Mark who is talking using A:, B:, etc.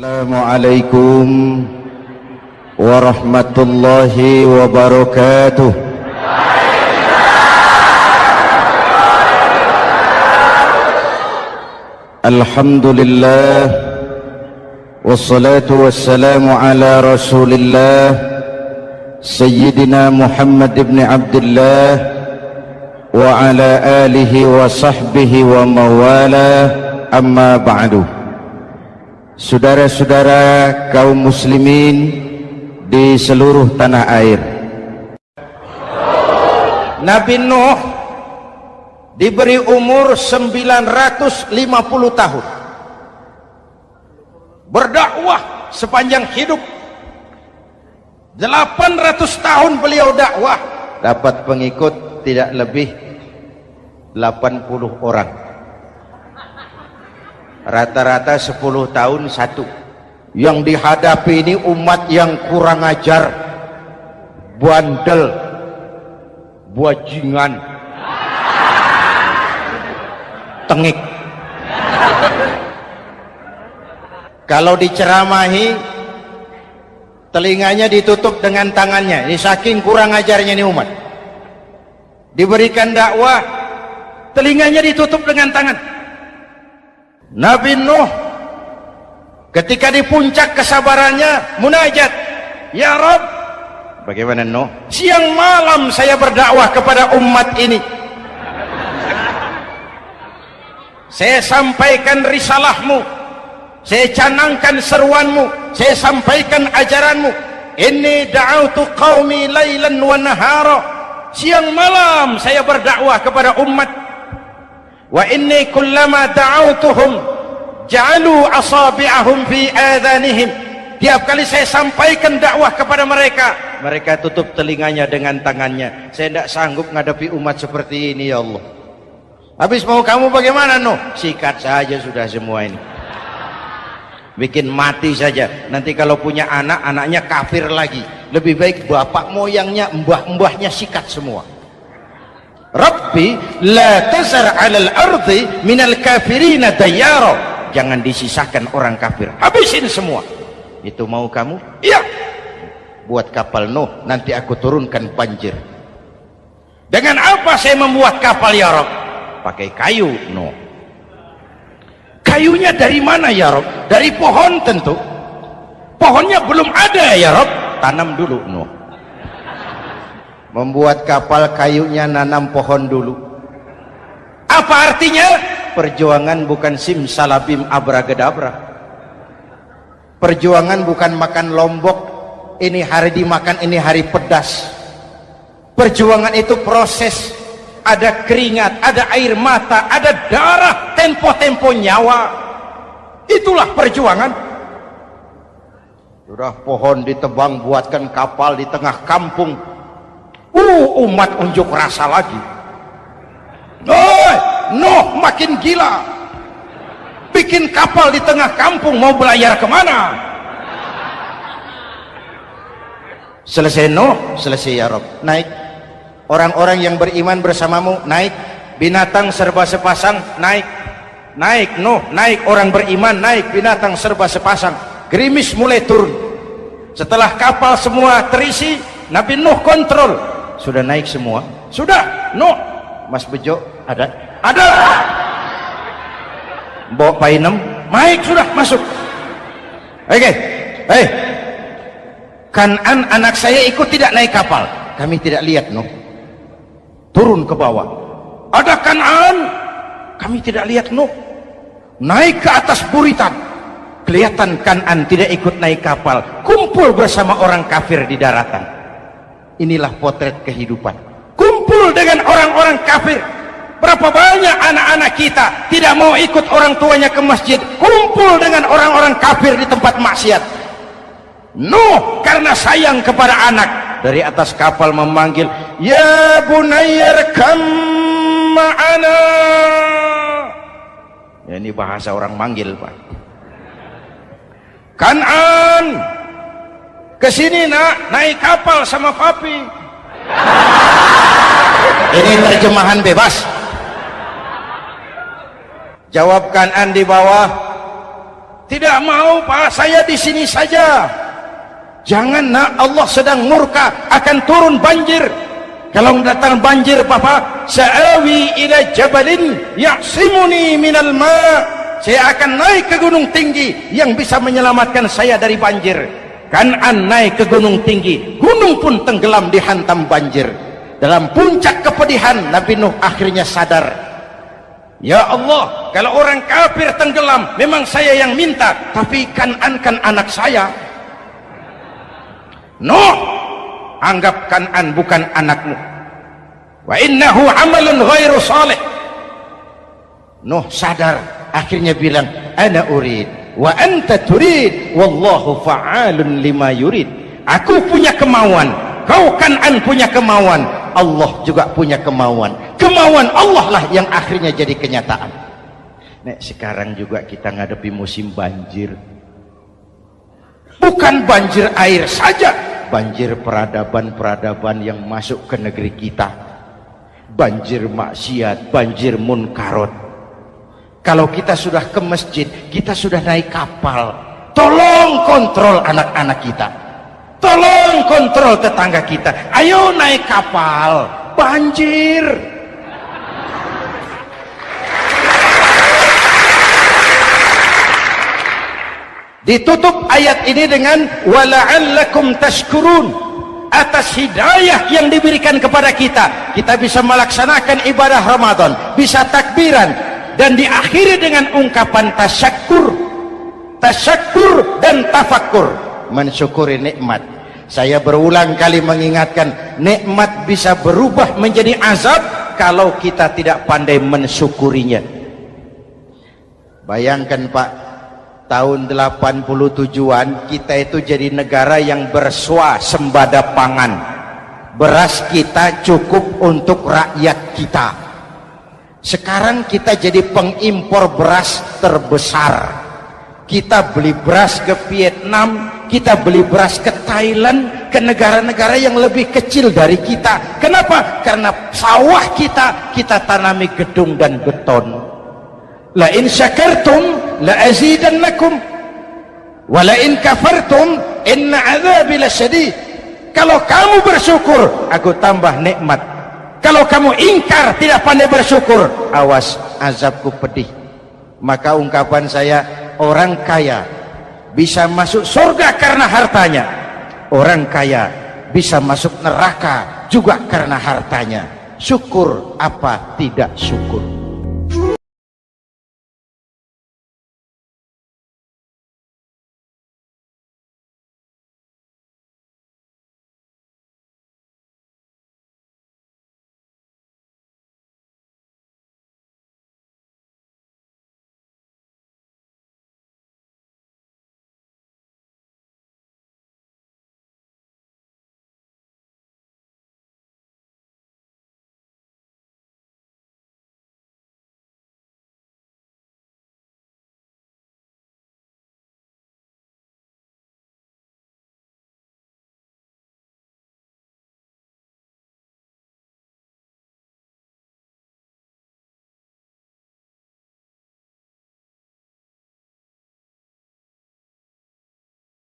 A: Assalamualaikum warahmatullahi wabarakatuh. Alhamdulillah wassalatu wassalamu ala Rasulillah Sayyidina Muhammad ibn Abdullah wa ala alihi wa sahbihi wa mawala, amma ba'du. Saudara-saudara kaum muslimin di seluruh tanah air, Nabi Nuh diberi umur 950 tahun, berdakwah sepanjang hidup. 800 tahun beliau dakwah, dapat pengikut tidak lebih 80 orang, rata-rata 10 tahun satu. Yang dihadapi ini umat yang kurang ajar, bandel, bajingan, tengik. Kalau diceramahi, telinganya ditutup dengan tangannya. Ini saking kurang ajarnya ini umat. Diberikan dakwah, telinganya ditutup dengan tangan. Nabi Nuh ketika di puncak kesabarannya munajat, ya Rabb, bagaimana Nuh? Siang malam saya berdakwah kepada umat ini, saya sampaikan risalahmu, saya canangkan seruanmu, saya sampaikan ajaranmu. Inni da'autu qaumi lailan wa nahara, siang malam saya berdakwah kepada umat. Wa inni kullama da'autuhum ja'alu asabi'ahum fi adhanihim, tiap kali saya sampaikan dakwah kepada mereka, mereka tutup telinganya dengan tangannya. Saya tidak sanggup menghadapi umat seperti ini, ya Allah. Habis mau kamu bagaimana Nuh? Sikat saja sudah semua ini, bikin mati saja. Nanti kalau punya anak, anaknya kafir lagi. Lebih baik bapak moyangnya, mbah-mbahnya sikat semua. Rabbi la tazar 'alal ardi minal kafirina dayyara, jangan disisakan orang kafir, habisin semua. Itu mau kamu? Iya. Buat kapal Nuh, nanti aku turunkan banjir. Dengan apa saya membuat kapal ya Rabb? Pakai kayu Nuh. Kayunya dari mana ya Rabb? Dari pohon tentu. Pohonnya belum ada ya Rabb, tanam dulu Nuh. Membuat kapal kayunya nanam pohon dulu. Apa artinya? Perjuangan bukan simsalabim abracadabra. Perjuangan bukan makan lombok, ini hari dimakan, ini hari pedas. Perjuangan itu proses, ada keringat, ada air mata, ada darah, tempo-tempo nyawa. Itulah perjuangan. Sudah pohon ditebang, buatkan kapal di tengah kampung. Umat unjuk rasa lagi. Nuh makin gila, bikin kapal di tengah kampung, mau belayar kemana? Selesai Nuh, selesai ya Rabb, naik. Orang-orang yang beriman bersamamu naik, binatang serba sepasang naik. Naik Nuh, naik orang beriman, naik binatang serba sepasang. Gerimis mulai turun. Setelah kapal semua terisi, Nabi Nuh kontrol. Sudah naik semua? Sudah. Nuh, Mas Bejo ada? Ada. Mbok Painem naik, sudah masuk. Oke. Hei, Kan'an anak saya ikut tidak naik kapal? Kami tidak lihat Nuh. Turun ke bawah. Ada Kan'an? Kami tidak lihat Nuh. Naik ke atas buritan. Kelihatan Kan'an tidak ikut naik kapal, kumpul bersama orang kafir di daratan. Inilah potret kehidupan, kumpul dengan orang-orang kafir. Berapa banyak anak-anak kita tidak mau ikut orang tuanya ke masjid, kumpul dengan orang-orang kafir di tempat maksiat. Nuh karena sayang kepada anak, dari atas kapal memanggil, ya bunayya irkam ma'ana. Ya, ini bahasa orang manggil Pak. Kan'an, kesini nak, naik kapal sama papi. Ini terjemahan bebas. Jawab Kan'an di bawah, Tidak mau Pak, saya di sini saja. Jangan nak, Allah sedang murka, akan turun banjir. Kalau datang banjir Papa, sa'awi ila jabalin ya'simuni minal ma'. Saya akan naik ke gunung tinggi yang bisa menyelamatkan saya dari banjir. Kan'an naik ke gunung tinggi, gunung pun tenggelam dihantam banjir. Dalam puncak kepedihan, Nabi Nuh akhirnya sadar, ya Allah, kalau orang kafir tenggelam memang saya yang minta, tapi Kan'an kan anak saya. Nuh, anggap Kan'an bukan anakmu. Wa innahu amalun ghairu salih. Nuh sadar, akhirnya bilang, ana urid wa anta turid wallahu fa'alun lima yurid. Aku punya kemauan, kau Kan'an punya kemauan, Allah juga punya kemauan. Kemauan Allah lah yang akhirnya jadi kenyataan. Nek sekarang juga kita ngadepi musim banjir. Bukan banjir air saja, banjir peradaban-peradaban yang masuk ke negeri kita. Banjir maksiat, banjir munkarot. Kalau kita sudah ke masjid, kita sudah naik kapal. Tolong kontrol anak-anak kita. Tolong kontrol tetangga kita. Ayo naik kapal. Banjir. Ditutup ayat ini dengan wala'allakum tashkurun. Atas hidayah yang diberikan kepada kita, kita bisa melaksanakan ibadah Ramadan, bisa takbiran, dan diakhiri dengan ungkapan tasyakkur. Tasyakkur dan tafakkur, mensyukuri nikmat. Saya berulang kali mengingatkan, nikmat bisa berubah menjadi azab kalau kita tidak pandai mensyukurinya. Bayangkan Pak, tahun 87-an kita itu jadi negara yang berswasembada pangan. Beras kita cukup untuk rakyat kita. Sekarang kita jadi pengimpor beras terbesar. Kita beli beras ke Vietnam, kita beli beras ke Thailand, ke negara-negara yang lebih kecil dari kita. Kenapa? Karena sawah kita tanami gedung dan beton. La in syakartum la azidannakum wa la in kafartum inna adzabi lasyadid. Kalau kamu bersyukur, aku tambah nikmat. Kalau kamu ingkar, tidak pandai bersyukur, awas, azabku pedih. Maka ungkapan saya, orang kaya bisa masuk surga karena hartanya. Orang kaya bisa masuk neraka juga karena hartanya. Syukur apa tidak syukur?